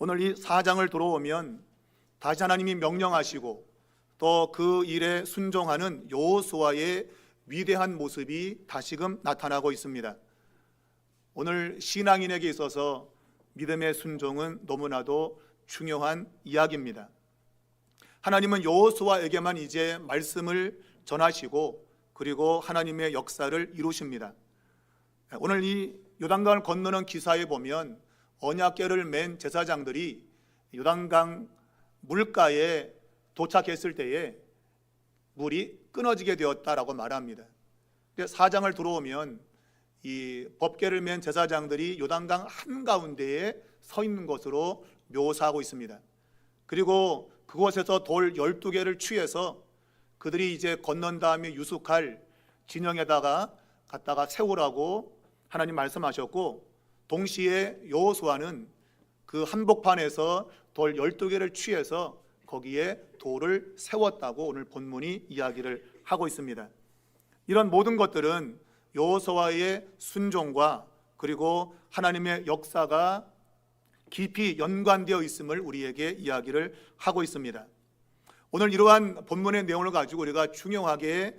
오늘 이 4장을 들어오면 다시 하나님이 명령하시고 또 그 일에 순종하는 여호수아의 위대한 모습이 다시금 나타나고 있습니다. 오늘 신앙인에게 있어서 믿음의 순종은 너무나도 중요한 이야기입니다. 하나님은 여호수아에게만 이제 말씀을 전하시고 그리고 하나님의 역사를 이루십니다. 오늘 이 요단강을 건너는 기사에 보면 언약궤를 맨 제사장들이 요단강 물가에 도착했을 때에 물이 끊어지게 되었다라고 말합니다. 4장을 들어오면 이 법궤를 맨 제사장들이 요단강 한가운데에 서 있는 것으로 묘사하고 있습니다. 그리고 그곳에서 돌 12개를 취해서 그들이 이제 건넌 다음에 유숙할 진영에다가 갖다가 세우라고 하나님 말씀하셨고, 동시에 여호수아는 그 한복판에서 돌 12개를 취해서 거기에 돌을 세웠다고 오늘 본문이 이야기를 하고 있습니다. 이런 모든 것들은 여호수아의 순종과 그리고 하나님의 역사가 깊이 연관되어 있음을 우리에게 이야기를 하고 있습니다. 오늘 이러한 본문의 내용을 가지고 우리가 중요하게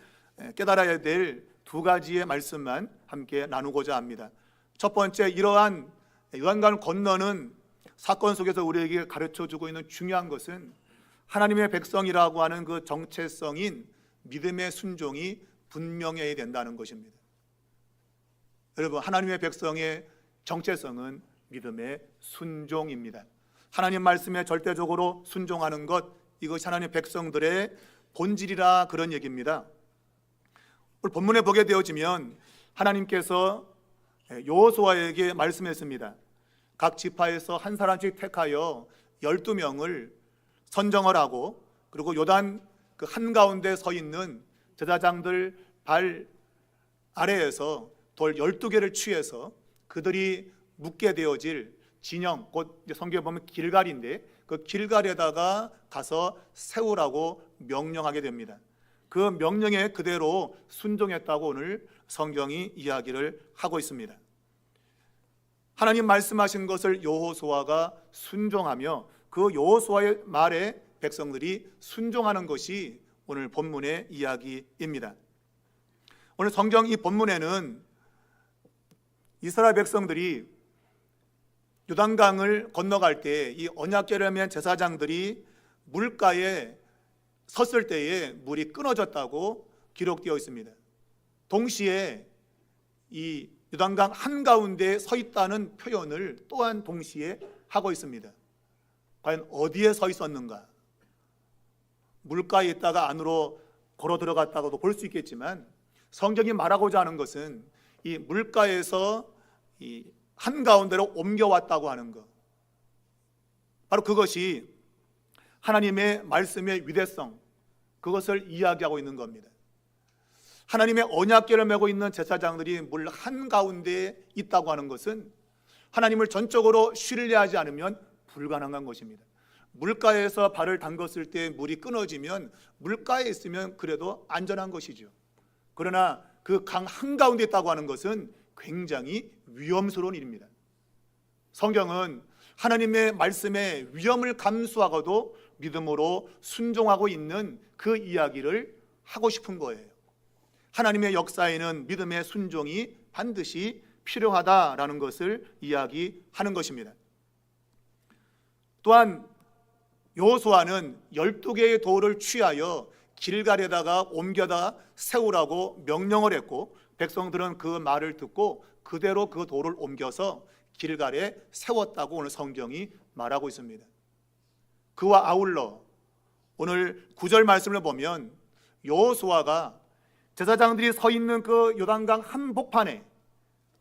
깨달아야 될 두 가지의 말씀만 함께 나누고자 합니다. 첫 번째, 이러한 요단강을 건너는 사건 속에서 우리에게 가르쳐주고 있는 중요한 것은 하나님의 백성이라고 하는 그 정체성인 믿음의 순종이 분명해야 된다는 것입니다. 여러분, 하나님의 백성의 정체성은 믿음의 순종입니다. 하나님 말씀에 절대적으로 순종하는 것, 이것이 하나님의 백성들의 본질이라 그런 얘기입니다. 오늘 본문에 보게 되어지면 하나님께서 여호수아에게 말씀했습니다. 각 지파에서 한 사람씩 택하여 12명을 선정을 하고, 그리고 요단 그 한가운데 서 있는 제사장들 발 아래에서 돌 12개를 취해서 그들이 묻게 되어질 진영, 곧 성경에 보면 길갈인데 그 길갈에다가 가서 세우라고 명령하게 됩니다. 그 명령에 그대로 순종했다고 오늘 성경이 이야기를 하고 있습니다. 하나님 말씀하신 것을 여호수아가 순종하며 그 여호수아의 말에 백성들이 순종하는 것이 오늘 본문의 이야기입니다. 오늘 성경 이 본문에는 이스라엘 백성들이 요단강을 건너갈 때 이 언약궤를 맨 제사장들이 물가에 섰을 때에 물이 끊어졌다고 기록되어 있습니다. 동시에 이 요단강 한가운데에 서 있다는 표현을 또한 동시에 하고 있습니다. 과연 어디에 서 있었는가? 물가에 있다가 안으로 걸어 들어갔다고도 볼 수 있겠지만, 성경이 말하고자 하는 것은 이 물가에서 이 한가운데로 옮겨왔다고 하는 것, 바로 그것이 하나님의 말씀의 위대성, 그것을 이야기하고 있는 겁니다. 하나님의 언약궤를 메고 있는 제사장들이 물 한가운데에 있다고 하는 것은 하나님을 전적으로 신뢰하지 않으면 불가능한 것입니다. 물가에서 발을 담궜을 때 물이 끊어지면 물가에 있으면 그래도 안전한 것이죠. 그러나 그 강 한가운데 있다고 하는 것은 굉장히 위험스러운 일입니다. 성경은 하나님의 말씀에 위험을 감수하고도 믿음으로 순종하고 있는 그 이야기를 하고 싶은 거예요. 하나님의 역사에는 믿음의 순종이 반드시 필요하다라는 것을 이야기하는 것입니다. 또한 여호수아는 12개의 돌을 취하여 길갈에다가 옮겨다 세우라고 명령을 했고, 백성들은 그 말을 듣고 그대로 그 돌을 옮겨서 길갈에 세웠다고 오늘 성경이 말하고 있습니다. 그와 아울러 오늘 9절 말씀을 보면 여호수아가 제사장들이 서 있는 그 요단강 한복판에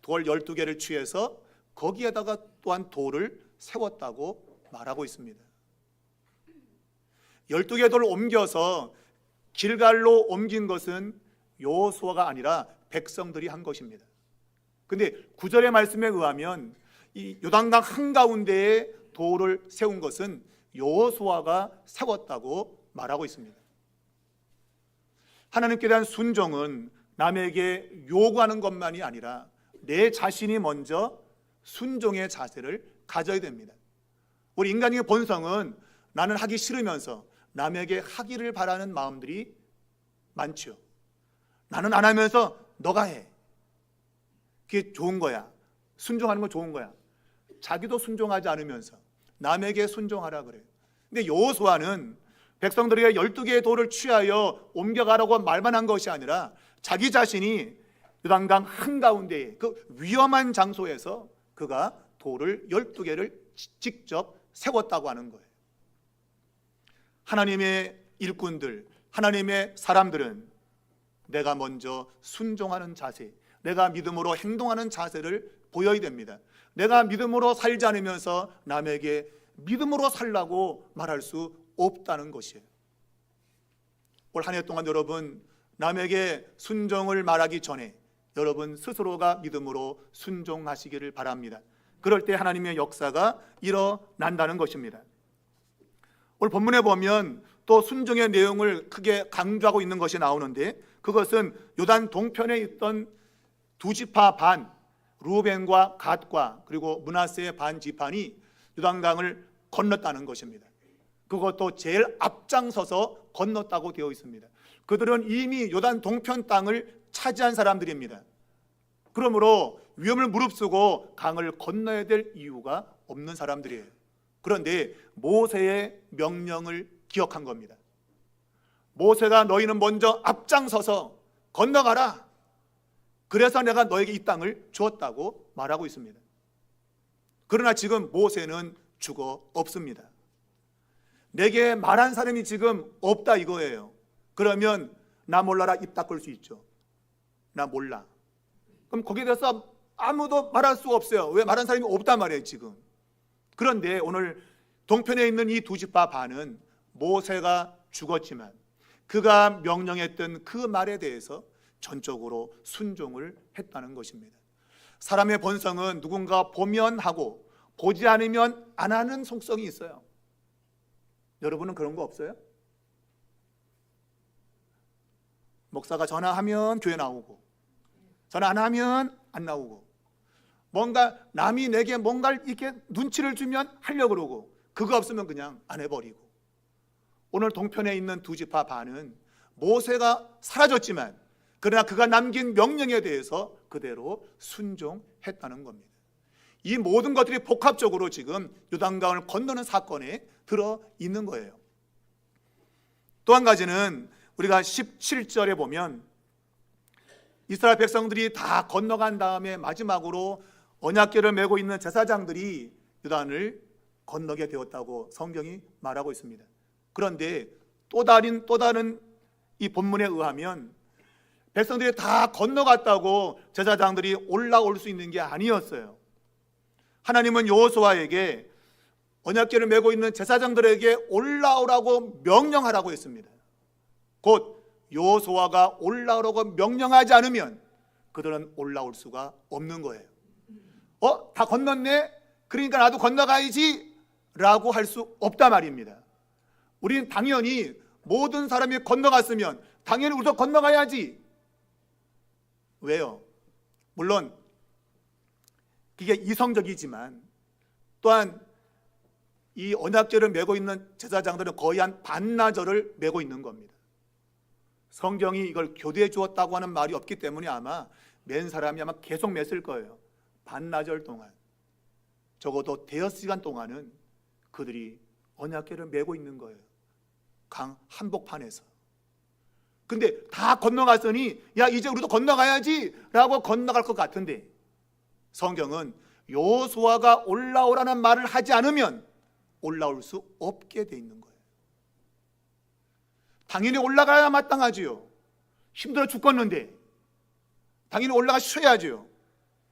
돌 12개를 취해서 거기에다가 또한 돌을 세웠다고 말하고 있습니다. 12개 돌을 옮겨서 길갈로 옮긴 것은 여호수아가 아니라 백성들이 한 것입니다. 근데 9절의 말씀에 의하면 이 요단강 한가운데에 돌을 세운 것은 여호수아가 세웠다고 말하고 있습니다. 하나님께 대한 순종은 남에게 요구하는 것만이 아니라 내 자신이 먼저 순종의 자세를 가져야 됩니다. 우리 인간의 본성은 나는 하기 싫으면서 남에게 하기를 바라는 마음들이 많죠. 나는 안 하면서 너가 해. 그게 좋은 거야. 순종하는 건 좋은 거야. 자기도 순종하지 않으면서 남에게 순종하라 그래요. 근데 여호수아는 백성들에게 12개의 돌을 취하여 옮겨가라고 말만 한 것이 아니라 자기 자신이 요단강 한가운데에 그 위험한 장소에서 그가 돌을 12개를 직접 세웠다고 하는 거예요. 하나님의 일꾼들, 하나님의 사람들은 내가 먼저 순종하는 자세, 내가 믿음으로 행동하는 자세를 보여야 됩니다. 내가 믿음으로 살지 않으면서 남에게 믿음으로 살라고 말할 수 없다는 것이에요. 올 한 해 동안 여러분 남에게 순종을 말하기 전에 여러분 스스로가 믿음으로 순종하시기를 바랍니다. 그럴 때 하나님의 역사가 일어난다는 것입니다. 오늘 본문에 보면 또 순종의 내용을 크게 강조하고 있는 것이 나오는데, 그것은 요단 동편에 있던 두 지파 반, 루벤과 갓과 그리고 므낫세의 반 지파니 요단강을 건넜다는 것입니다. 그것도 제일 앞장서서 건넜다고 되어 있습니다. 그들은 이미 요단 동편 땅을 차지한 사람들입니다. 그러므로 위험을 무릅쓰고 강을 건너야 될 이유가 없는 사람들이에요. 그런데 모세의 명령을 기억한 겁니다. 모세가 너희는 먼저 앞장서서 건너가라. 그래서 내가 너에게 이 땅을 주었다고 말하고 있습니다. 그러나 지금 모세는 죽어 없습니다. 내게 말한 사람이 지금 없다 이거예요. 그러면 나 몰라라 입 닦을 수 있죠. 나 몰라. 그럼 거기에 대해서 아무도 말할 수가 없어요. 왜? 말한 사람이 없단 말이에요 지금. 그런데 오늘 동편에 있는 이 두 지파 반은 모세가 죽었지만 그가 명령했던 그 말에 대해서 전적으로 순종을 했다는 것입니다. 사람의 본성은 누군가 보면 하고 보지 않으면 안 하는 속성이 있어요. 여러분은 그런 거 없어요? 목사가 전화하면 교회 나오고, 전화 안 하면 안 나오고, 뭔가 남이 내게 뭔가를 이렇게 눈치를 주면 하려고 그러고, 그거 없으면 그냥 안 해버리고. 오늘 동편에 있는 두 지파 반은 모세가 사라졌지만 그러나 그가 남긴 명령에 대해서 그대로 순종했다는 겁니다. 이 모든 것들이 복합적으로 지금 요단강을 건너는 사건에 들어 있는 거예요. 또 한 가지는 우리가 17절에 보면 이스라엘 백성들이 다 건너간 다음에 마지막으로 언약궤를 메고 있는 제사장들이 요단을 건너게 되었다고 성경이 말하고 있습니다. 그런데 또 다른 이 본문에 의하면 백성들이 다 건너갔다고 제사장들이 올라올 수 있는 게 아니었어요. 하나님은 여호수아에게 언약궤를 메고 있는 제사장들에게 올라오라고 명령하라고 했습니다. 곧 여호수아가 올라오라고 명령하지 않으면 그들은 올라올 수가 없는 거예요. 다 건넜네? 그러니까 나도 건너가야지 라고 할 수 없단 말입니다. 우리는 당연히 모든 사람이 건너갔으면 당연히 우리도 건너가야지. 왜요? 물론 그게 이성적이지만 또한 이 언약궤를 메고 있는 제사장들은 거의 한 반나절을 메고 있는 겁니다. 성경이 이걸 교대해 주었다고 하는 말이 없기 때문에 아마 맨 사람이 아마 계속 맸을 거예요. 반나절 동안, 적어도 대여 시간 동안은 그들이 언약궤를 메고 있는 거예요. 강 한복판에서. 근데 다 건너갔으니 야 이제 우리도 건너가야지 라고 건너갈 것 같은데 성경은 여호수아가 올라오라는 말을 하지 않으면 올라올 수 없게 돼 있는 거예요. 당연히 올라가야 마땅하지요. 힘들어 죽겠는데 당연히 올라가셔야지요.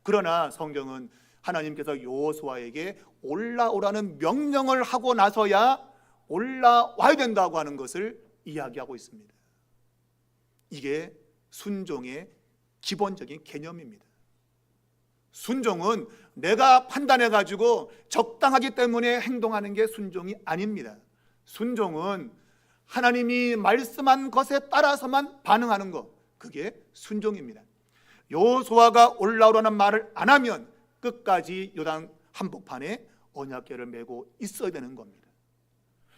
그러나 성경은 하나님께서 여호수아에게 올라오라는 명령을 하고 나서야 올라와야 된다고 하는 것을 이야기하고 있습니다. 이게 순종의 기본적인 개념입니다. 순종은 내가 판단해가지고 적당하기 때문에 행동하는 게 순종이 아닙니다. 순종은 하나님이 말씀한 것에 따라서만 반응하는 것, 그게 순종입니다. 여호수아가 올라오라는 말을 안 하면 끝까지 요단 한복판에 언약궤를 메고 있어야 되는 겁니다.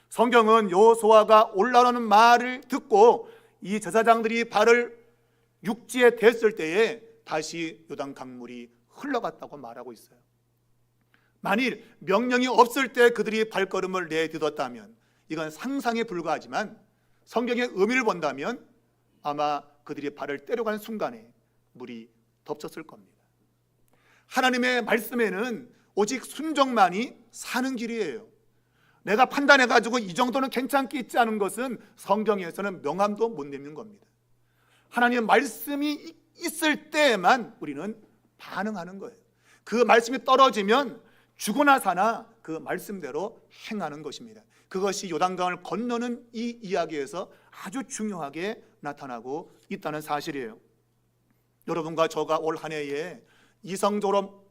성경은 여호수아가 올라오는 말을 듣고 이 제사장들이 발을 육지에 댔을 때에 다시 요단 강물이 흘러갔다고 말하고 있어요. 만일 명령이 없을 때 그들이 발걸음을 내딛었다면 이건 상상에 불과하지만 성경의 의미를 본다면 아마 그들이 발을 때려간 순간에 물이 덮쳤을 겁니다. 하나님의 말씀에는 오직 순종만이 사는 길이에요. 내가 판단해가지고 이 정도는 괜찮겠지 않은 것은 성경에서는 명함도 못 내미는 겁니다. 하나님의 말씀이 있을 때에만 우리는 반응하는 거예요. 그 말씀이 떨어지면 죽으나 사나 그 말씀대로 행하는 것입니다. 그것이 요단강을 건너는 이 이야기에서 아주 중요하게 나타나고 있다는 사실이에요. 여러분과 저가 올 한 해에 이성적으로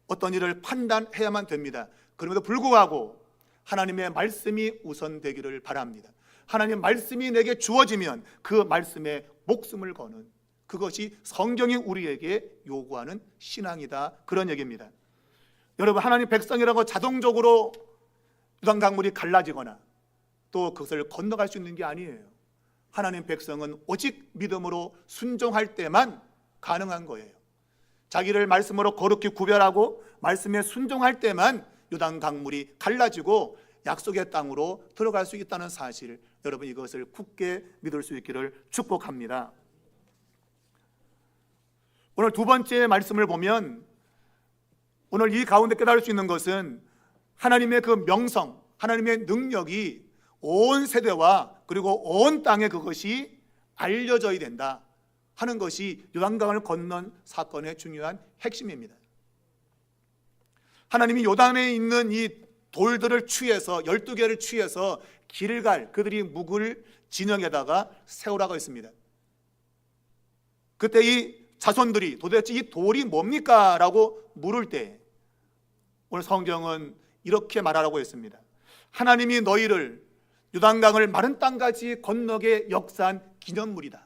어떤 일을 판단해야만 됩니다. 그럼에도 불구하고 하나님의 말씀이 우선되기를 바랍니다. 하나님의 말씀이 내게 주어지면 그 말씀에 목숨을 거는, 그것이 성경이 우리에게 요구하는 신앙이다, 그런 얘기입니다. 여러분, 하나님 백성이라고 자동적으로 요단강물이 갈라지거나 또 그것을 건너갈 수 있는 게 아니에요. 하나님 백성은 오직 믿음으로 순종할 때만 가능한 거예요. 자기를 말씀으로 거룩히 구별하고 말씀에 순종할 때만 요단강물이 갈라지고 약속의 땅으로 들어갈 수 있다는 사실, 여러분 이것을 굳게 믿을 수 있기를 축복합니다. 오늘 두 번째 말씀을 보면 오늘 이 가운데 깨달을 수 있는 것은 하나님의 그 명성, 하나님의 능력이 온 세대와 그리고 온 땅에 그것이 알려져야 된다 하는 것이 요단강을 건넌 사건의 중요한 핵심입니다. 하나님이 요단에 있는 이 돌들을 취해서 12개를 취해서 길갈, 그들이 묵을 진영에다가 세우라고 했습니다. 그때 이 자손들이 도대체 이 돌이 뭡니까? 라고 물을 때 오늘 성경은 이렇게 말하라고 했습니다. 하나님이 너희를 요단강을 마른 땅까지 건너게 역사한 기념물이다.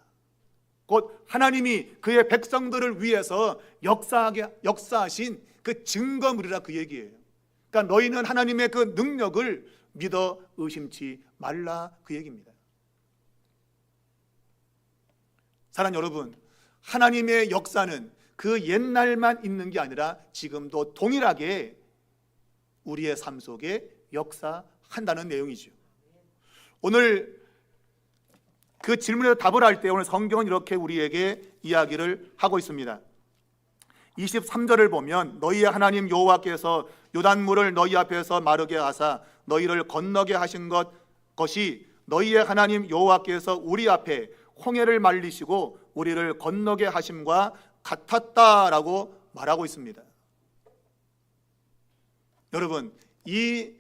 곧 하나님이 그의 백성들을 위해서 역사하신 그 증거물이라, 그 얘기예요. 그러니까 너희는 하나님의 그 능력을 믿어 의심치 말라, 그 얘기입니다. 사랑하는 여러분, 하나님의 역사는 그 옛날만 있는 게 아니라 지금도 동일하게 우리의 삶 속에 역사한다는 내용이죠. 오늘 그 질문에 답을 할 때 오늘 성경은 이렇게 우리에게 이야기를 하고 있습니다. 23절을 보면 너희의 하나님 여호와께서 요단물을 너희 앞에서 마르게 하사 너희를 건너게 하신 것이 너희의 하나님 여호와께서 우리 앞에 홍해를 말리시고 우리를 건너게 하심과 같았다라고 말하고 있습니다. 여러분, 이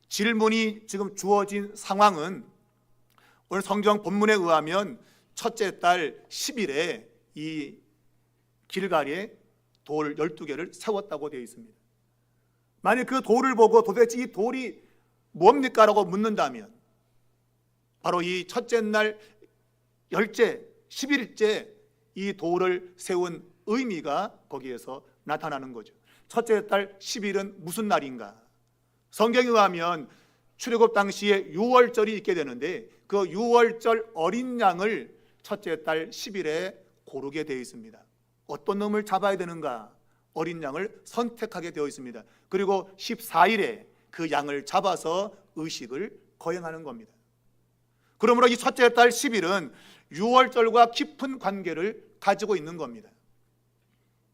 질문이 지금 주어진 상황은 오늘 성경 본문에 의하면 첫째 달 10일에 이 길갈에 돌 12개를 세웠다고 되어 있습니다. 만약 그 돌을 보고 도대체 이 돌이 뭡니까? 라고 묻는다면 바로 이 첫째 날 열째 10일째 이 돌을 세운 의미가 거기에서 나타나는 거죠. 첫째 달 10일은 무슨 날인가? 성경에 의하면 출애굽 당시에 유월절이 있게 되는데 그 유월절 어린 양을 첫째 달 10일에 고르게 되어 있습니다. 어떤 놈을 잡아야 되는가? 어린 양을 선택하게 되어 있습니다. 그리고 14일에 그 양을 잡아서 의식을 거행하는 겁니다. 그러므로 이 첫째 달 10일은 유월절과 깊은 관계를 가지고 있는 겁니다.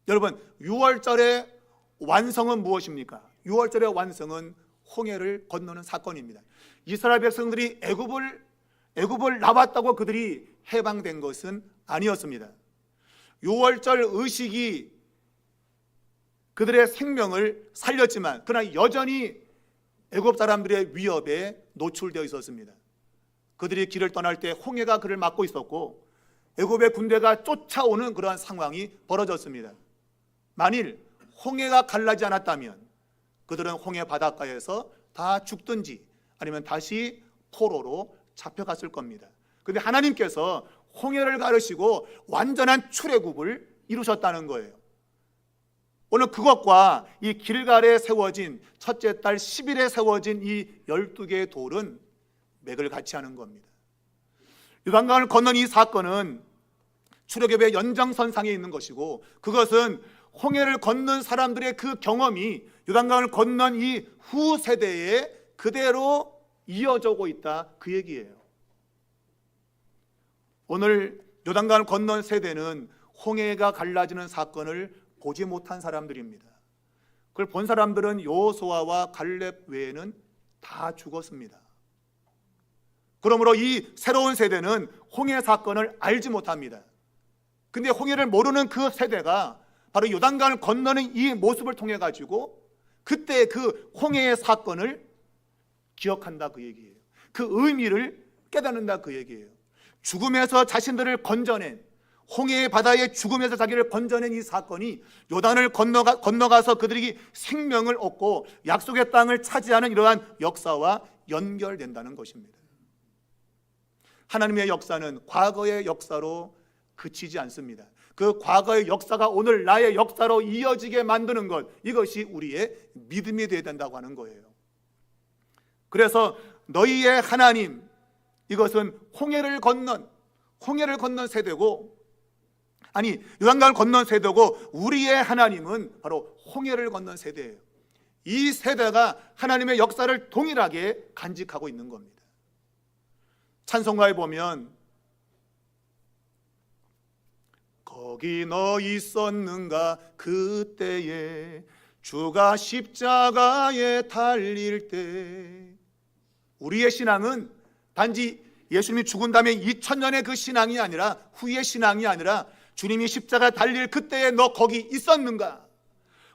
여러분, 유월절의 완성은 무엇입니까? 유월절의 완성은 홍해를 건너는 사건입니다. 이스라엘 백성들이 애굽을 나왔다고 그들이 해방된 것은 아니었습니다. 유월절 의식이 그들의 생명을 살렸지만 그러나 여전히 애굽 사람들의 위협에 노출되어 있었습니다. 그들이 길을 떠날 때 홍해가 그를 막고 있었고 애굽의 군대가 쫓아오는 그러한 상황이 벌어졌습니다. 만일 홍해가 갈라지 않았다면 그들은 홍해 바닷가에서 다 죽든지 아니면 다시 포로로 잡혀갔을 겁니다. 그런데 하나님께서 홍해를 가르시고 완전한 출애굽을 이루셨다는 거예요. 오늘 그것과 이 길갈에 세워진 첫째 달 10일에 세워진 이 12개의 돌은 맥을 같이 하는 겁니다. 요단강을 건넌 이 사건은 출애굽의 연장선상에 있는 것이고, 그것은 홍해를 건넌 사람들의 그 경험이 요단강을 건넌 이 후 세대에 그대로 이어져고 있다, 그 얘기예요. 오늘 요단강을 건넌 세대는 홍해가 갈라지는 사건을 보지 못한 사람들입니다. 그걸 본 사람들은 여호수아와 갈렙 외에는 다 죽었습니다. 그러므로 이 새로운 세대는 홍해 사건을 알지 못합니다. 근데 홍해를 모르는 그 세대가 바로 요단강을 건너는 이 모습을 통해 가지고 그때 그 홍해의 사건을 기억한다, 그 얘기예요. 그 의미를 깨닫는다, 그 얘기예요. 죽음에서 자신들을 건져낸, 홍해의 바다의 죽음에서 자기를 건져낸 이 사건이 요단을 건너가서 그들이 생명을 얻고 약속의 땅을 차지하는 이러한 역사와 연결된다는 것입니다. 하나님의 역사는 과거의 역사로 그치지 않습니다. 그 과거의 역사가 오늘 나의 역사로 이어지게 만드는 것, 이것이 우리의 믿음이 되어야 된다고 하는 거예요. 그래서 너희의 하나님, 이것은 홍해를 건넌 세대고, 아니 요단강을 건넌 세대고, 우리의 하나님은 바로 홍해를 건넌 세대예요. 이 세대가 하나님의 역사를 동일하게 간직하고 있는 겁니다. 찬송가에 보면 거기 너 있었는가 그때에 주가 십자가에 달릴 때. 우리의 신앙은 단지 예수님이 죽은 다음에 2000년의 그 신앙이 아니라, 후의 신앙이 아니라, 주님이 십자가에 달릴 그때에 너 거기 있었는가?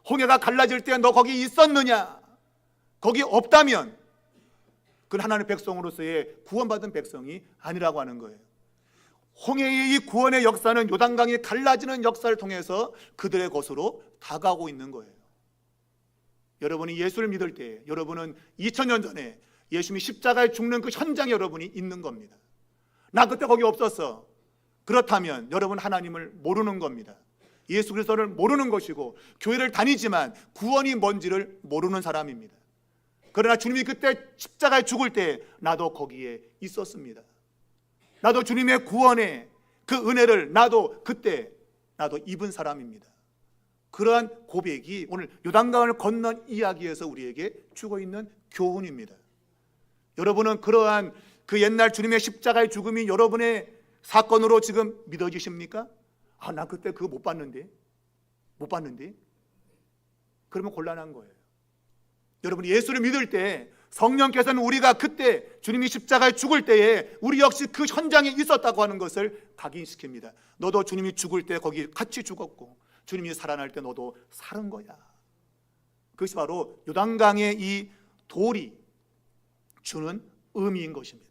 홍해가 갈라질 때 너 거기 있었느냐? 거기 없다면 그건 하나님의 백성으로서의 구원받은 백성이 아니라고 하는 거예요. 홍해의 이 구원의 역사는 요단강이 갈라지는 역사를 통해서 그들의 것으로 다가오고 있는 거예요. 여러분이 예수를 믿을 때 여러분은 2000년 전에 예수님이 십자가에 죽는 그 현장에 여러분이 있는 겁니다. 나 그때 거기 없었어. 그렇다면 여러분 하나님을 모르는 겁니다. 예수 그리스도를 모르는 것이고, 교회를 다니지만 구원이 뭔지를 모르는 사람입니다. 그러나 주님이 그때 십자가에 죽을 때 나도 거기에 있었습니다. 나도 주님의 구원의 그 은혜를 그때 나도 입은 사람입니다. 그러한 고백이 오늘 요단강을 건넌 이야기에서 우리에게 주고 있는 교훈입니다. 여러분은 그러한 그 옛날 주님의 십자가의 죽음이 여러분의 사건으로 지금 믿어지십니까? 아, 나 그때 그거 못 봤는데. 그러면 곤란한 거예요. 여러분이 예수를 믿을 때 성령께서는 우리가 그때 주님이 십자가에 죽을 때에 우리 역시 그 현장에 있었다고 하는 것을 각인시킵니다. 너도 주님이 죽을 때 거기 같이 죽었고, 주님이 살아날 때 너도 살은 거야. 그것이 바로 요단강의 이 돌이 주는 의미인 것입니다.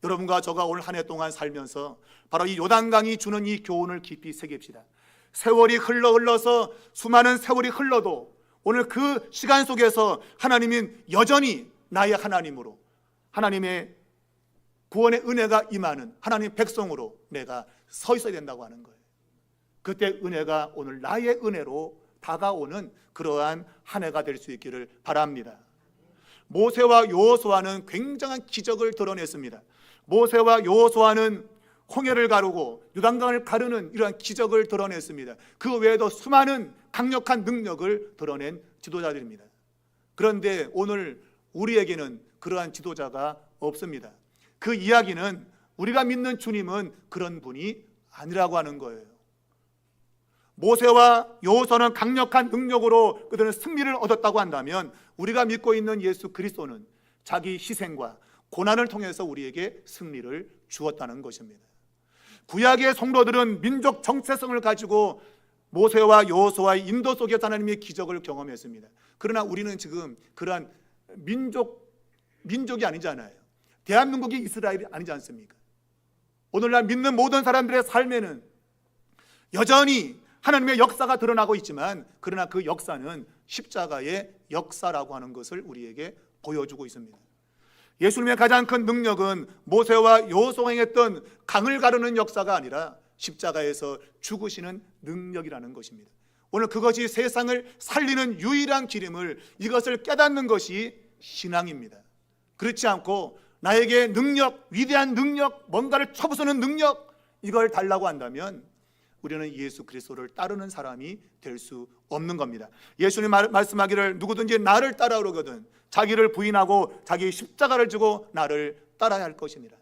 여러분과 저가 오늘 한 해 동안 살면서 바로 이 요단강이 주는 이 교훈을 깊이 새깁시다. 세월이 흘러서 수많은 세월이 흘러도 오늘 그 시간 속에서 하나님은 여전히 나의 하나님으로, 하나님의 구원의 은혜가 임하는 하나님의 백성으로 내가 서 있어야 된다고 하는 거예요. 그때 은혜가 오늘 나의 은혜로 다가오는 그러한 한 해가 될 수 있기를 바랍니다. 모세와 여호수아는 굉장한 기적을 드러냈습니다. 모세와 여호수아는 홍해를 가르고 요단강을 가르는 이러한 기적을 드러냈습니다. 그 외에도 수많은 강력한 능력을 드러낸 지도자들입니다. 그런데 오늘 우리에게는 그러한 지도자가 없습니다. 그 이야기는 우리가 믿는 주님은 그런 분이 아니라고 하는 거예요. 모세와 여호수아는 강력한 능력으로 그들은 승리를 얻었다고 한다면, 우리가 믿고 있는 예수 그리스도는 자기 희생과 고난을 통해서 우리에게 승리를 주었다는 것입니다. 구약의 성도들은 민족 정체성을 가지고 모세와 여호수아의 인도 속에서 하나님의 기적을 경험했습니다. 그러나 우리는 지금 그러한 민족이 아니잖아요. 대한민국이 이스라엘이 아니지 않습니까? 오늘날 믿는 모든 사람들의 삶에는 여전히 하나님의 역사가 드러나고 있지만, 그러나 그 역사는 십자가의 역사라고 하는 것을 우리에게 보여주고 있습니다. 예수님의 가장 큰 능력은 모세와 여호수아가 행했던 강을 가르는 역사가 아니라 십자가에서 죽으시는 능력이라는 것입니다. 오늘 그것이 세상을 살리는 유일한 길임을, 이것을 깨닫는 것이 신앙입니다. 그렇지 않고 나에게 능력, 위대한 능력, 뭔가를 쳐부수는 능력, 이걸 달라고 한다면 우리는 예수 그리스도를 따르는 사람이 될 수 없는 겁니다. 예수님 말씀하기를 누구든지 나를 따라오려거든 자기를 부인하고 자기 십자가를 지고 나를 따라야 할 것이니라.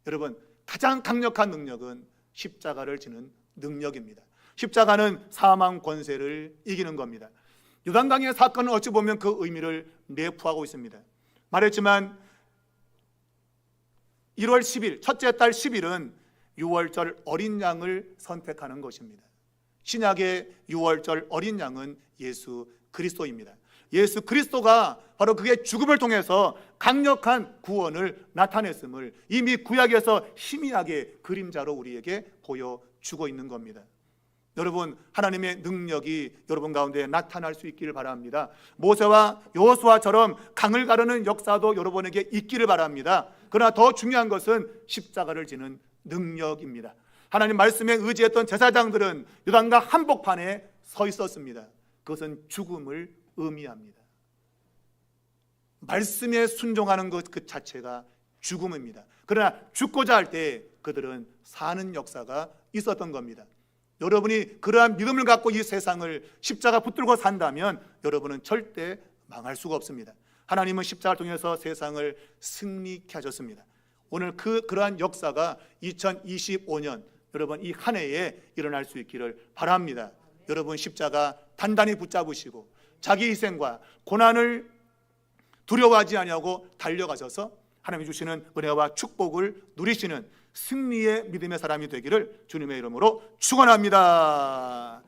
여러분, 가장 강력한 능력은 십자가를 지는 능력입니다. 십자가는 사망 권세를 이기는 겁니다. 요단강의 사건은 어찌 보면 그 의미를 내포하고 있습니다. 말했지만 1월 10일, 첫째 달 10일은 유월절 어린 양을 선택하는 것입니다. 신약의 유월절 어린 양은 예수 그리스도입니다. 예수 그리스도가 바로 그의 죽음을 통해서 강력한 구원을 나타냈음을 이미 구약에서 희미하게 그림자로 우리에게 보여주고 있는 겁니다. 여러분, 하나님의 능력이 여러분 가운데 나타날 수 있기를 바랍니다. 모세와 여호수아처럼 강을 가르는 역사도 여러분에게 있기를 바랍니다. 그러나 더 중요한 것은 십자가를 지는 능력입니다. 하나님 말씀에 의지했던 제사장들은 요단강 한복판에 서 있었습니다. 그것은 죽음을 의미합니다. 말씀에 순종하는 것 그 자체가 죽음입니다. 그러나 죽고자 할 때 그들은 사는 역사가 있었던 겁니다. 여러분이 그러한 믿음을 갖고 이 세상을 십자가 붙들고 산다면 여러분은 절대 망할 수가 없습니다. 하나님은 십자가를 통해서 세상을 승리케 하셨습니다. 오늘 그러한 역사가 2025년 여러분 이 한 해에 일어날 수 있기를 바랍니다. 여러분 십자가 단단히 붙잡으시고 자기 희생과 고난을 두려워하지 아니하고 달려가셔서 하나님이 주시는 은혜와 축복을 누리시는 승리의 믿음의 사람이 되기를 주님의 이름으로 축원합니다.